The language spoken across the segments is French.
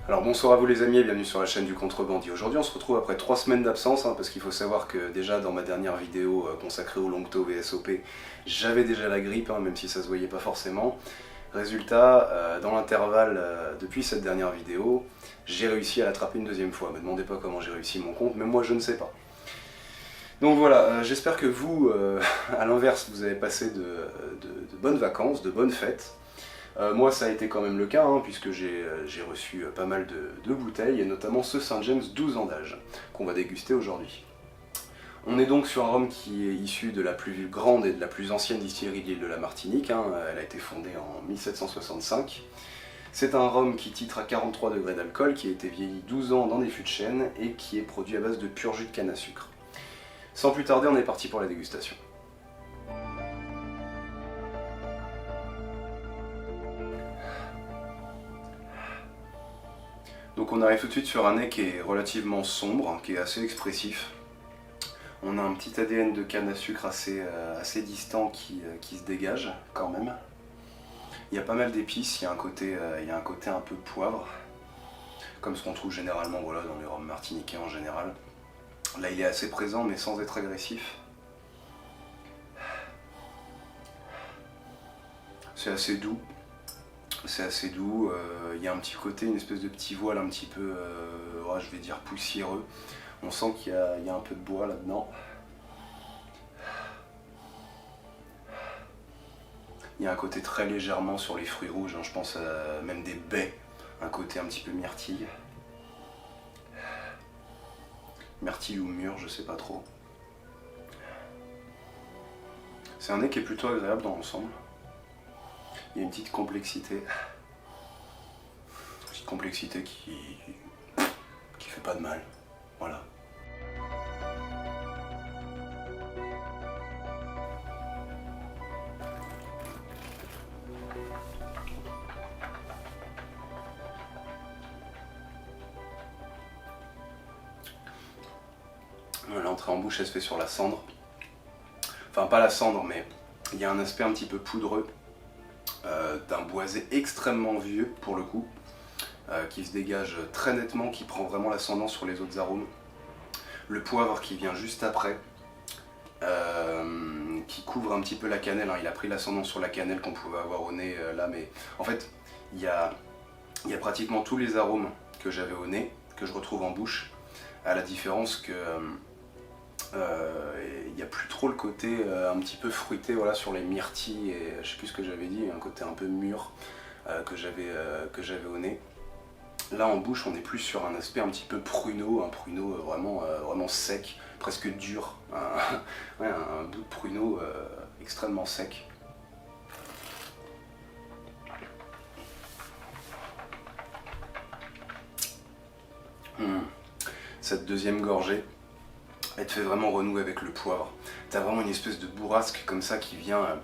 Alors bonsoir à vous les amis et bienvenue sur la chaîne du Contrebandier. Aujourd'hui on se retrouve après 3 semaines d'absence, parce qu'il faut savoir que déjà dans ma dernière vidéo consacrée au Longto VSOP, j'avais déjà la grippe, même si ça se voyait pas forcément. Résultat, dans l'intervalle depuis cette dernière vidéo, j'ai réussi à l'attraper une deuxième fois. Me demandez pas comment j'ai réussi mon compte, mais moi je ne sais pas. Donc voilà, j'espère que vous, à l'inverse, vous avez passé de bonnes vacances, de bonnes fêtes. Moi ça a été quand même le cas, puisque j'ai reçu pas mal de bouteilles, et notamment ce Saint James 12 ans d'âge, qu'on va déguster aujourd'hui. On est donc sur un rhum qui est issu de la plus grande et de la plus ancienne distillerie de l'île de la Martinique, elle a été fondée en 1765. C'est un rhum qui titre à 43 degrés d'alcool, qui a été vieilli 12 ans dans des fûts de chêne, et qui est produit à base de pur jus de canne à sucre. Sans plus tarder, on est parti pour la dégustation. Donc on arrive tout de suite sur un nez qui est relativement sombre, qui est assez expressif. On a un petit ADN de canne à sucre assez distant qui se dégage quand même. Il y a pas mal d'épices, il y a un côté un peu poivre, comme ce qu'on trouve généralement dans les rhums martiniquais en général. Là il est assez présent mais sans être agressif. C'est assez doux. Il y a un petit côté, une espèce de petit voile un petit peu, je vais dire poussiéreux. On sent qu'il y a un peu de bois là-dedans. Il y a un côté très légèrement sur les fruits rouges, je pense à même des baies, un côté un petit peu myrtille. Myrtille ou mûr, je sais pas trop. C'est un nez qui est plutôt agréable dans l'ensemble. Il y a une petite complexité. Qui fait pas de mal. Voilà. L'entrée en bouche elle se fait sur la cendre. Enfin pas la cendre, mais il y a un aspect un petit peu poudreux. D'un boisé extrêmement vieux pour le coup, qui se dégage très nettement, qui prend vraiment l'ascendant sur les autres arômes. Le poivre qui vient juste après, qui couvre un petit peu la cannelle, il a pris l'ascendant sur la cannelle qu'on pouvait avoir au nez là, mais en fait il y a pratiquement tous les arômes que j'avais au nez, que je retrouve en bouche, à la différence que il n'y a plus trop le côté un petit peu fruité sur les myrtilles, et je sais plus ce que j'avais dit, un côté un peu mûr que j'avais au nez. Là en bouche on est plus sur un aspect un petit peu pruneau, un pruneau vraiment sec, presque dur, un bout de pruneau extrêmement sec. Cette deuxième gorgée, elle te fait vraiment renouer avec le poivre. T'as vraiment une espèce de bourrasque comme ça qui vient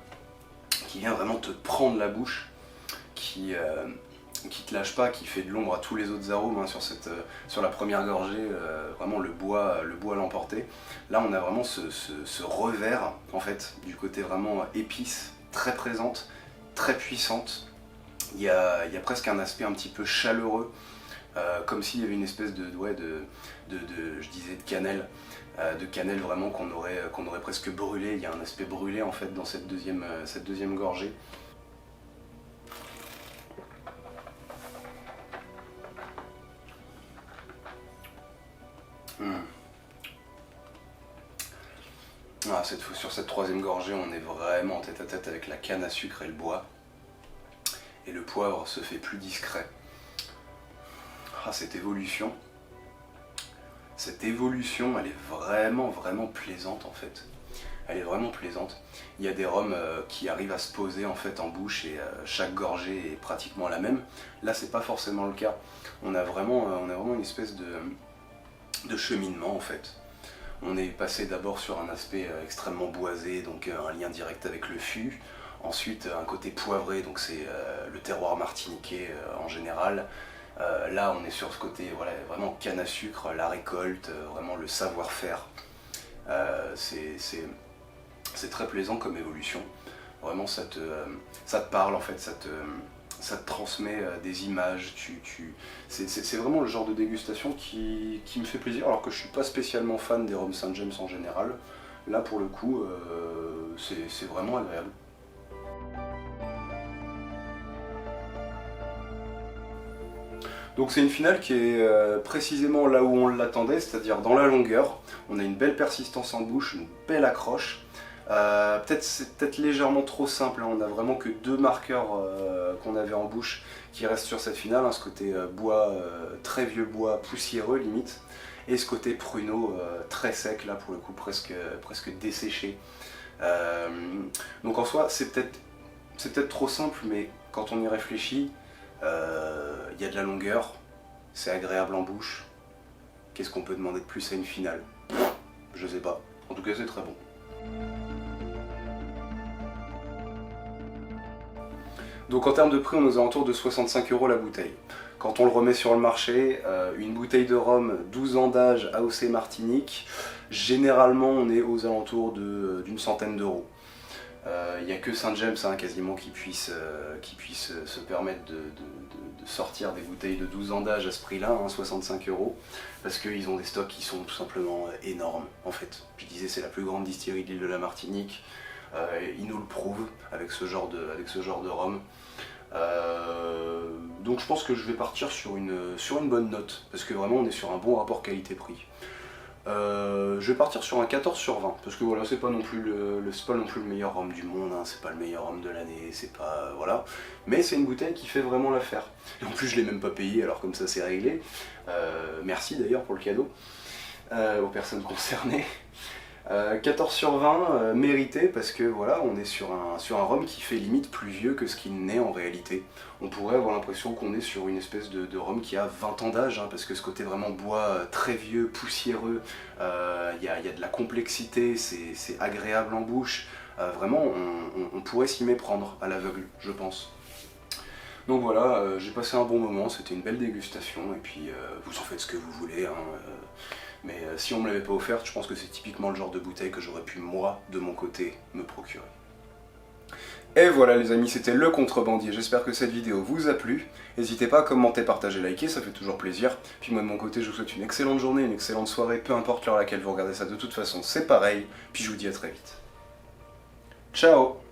vraiment te prendre la bouche, qui te lâche pas, qui fait de l'ombre à tous les autres arômes sur la première gorgée, vraiment le bois à l'emporter. Là on a vraiment ce revers en fait, du côté vraiment épice, très présente, très puissante. Il y a presque un aspect un petit peu chaleureux, comme s'il y avait une espèce de cannelle vraiment qu'on aurait presque brûlé. Il y a un aspect brûlé en fait dans cette deuxième gorgée. Sur cette troisième gorgée, on est vraiment tête à tête avec la canne à sucre et le bois. Et le poivre se fait plus discret. Cette évolution, elle est vraiment plaisante en fait. Elle est vraiment plaisante. Il y a des rhums qui arrivent à se poser en fait en bouche, et chaque gorgée est pratiquement la même. Là c'est pas forcément le cas. On a vraiment une espèce de cheminement en fait. On est passé d'abord sur un aspect extrêmement boisé, donc un lien direct avec le fût. Ensuite un côté poivré, donc c'est le terroir martiniquais en général. Là on est sur ce côté vraiment canne à sucre, la récolte, vraiment le savoir-faire. C'est très plaisant comme évolution. Vraiment ça te parle en fait, ça te transmet des images, c'est vraiment le genre de dégustation qui me fait plaisir, alors que je suis pas spécialement fan des rhums St. James en général. Là pour le coup, c'est vraiment agréable. Donc c'est une finale qui est précisément là où on l'attendait, c'est-à-dire dans la longueur. On a une belle persistance en bouche, une belle accroche. C'est peut-être légèrement trop simple, hein. On n'a vraiment que 2 marqueurs qu'on avait en bouche qui restent sur cette finale, hein. Ce côté bois, très vieux bois, poussiéreux limite, et ce côté pruneau très sec, là pour le coup presque desséché. Donc en soi c'est peut-être trop simple, mais quand on y réfléchit, il y a de la longueur, c'est agréable en bouche. Qu'est-ce qu'on peut demander de plus à une finale? Je sais pas, en tout cas c'est très bon. Donc en termes de prix, on est aux alentours de 65 € la bouteille. Quand on le remet sur le marché, une bouteille de rhum 12 ans d'âge AOC Martinique, généralement on est aux alentours d'une centaine d'euros. Il n'y a que St. James hein, quasiment qui puisse se permettre de sortir des bouteilles de 12 ans d'âge à ce prix-là, hein, 65 €, parce qu'ils ont des stocks qui sont tout simplement énormes en fait. Je disais, c'est la plus grande distillerie de l'île de la Martinique. Ils nous le prouvent avec ce genre de rhum. Donc je pense que je vais partir sur une bonne note, parce que vraiment on est sur un bon rapport qualité-prix. Je vais partir sur un 14 sur 20, parce que voilà, c'est pas non plus le meilleur rhum du monde, hein, c'est pas le meilleur rhum de l'année, c'est pas... voilà. Mais c'est une bouteille qui fait vraiment l'affaire. Et en plus je l'ai même pas payé, alors comme ça c'est réglé. Merci d'ailleurs pour le cadeau, aux personnes concernées. 14 sur 20, mérité, parce que voilà, on est sur un rhum qui fait limite plus vieux que ce qu'il n'est en réalité. On pourrait avoir l'impression qu'on est sur une espèce de rhum qui a 20 ans d'âge, hein, parce que ce côté vraiment bois très vieux, poussiéreux, y a de la complexité, c'est agréable en bouche. Vraiment, on pourrait s'y méprendre à l'aveugle, je pense. Donc voilà, j'ai passé un bon moment, c'était une belle dégustation, et puis vous en faites ce que vous voulez, hein, mais si on me l'avait pas offerte, je pense que c'est typiquement le genre de bouteille que j'aurais pu, moi, de mon côté, me procurer. Et voilà les amis, c'était le contrebandier, j'espère que cette vidéo vous a plu. N'hésitez pas à commenter, partager, liker, ça fait toujours plaisir. Puis moi de mon côté, je vous souhaite une excellente journée, une excellente soirée, peu importe l'heure à laquelle vous regardez ça, de toute façon c'est pareil. Puis je vous dis à très vite. Ciao!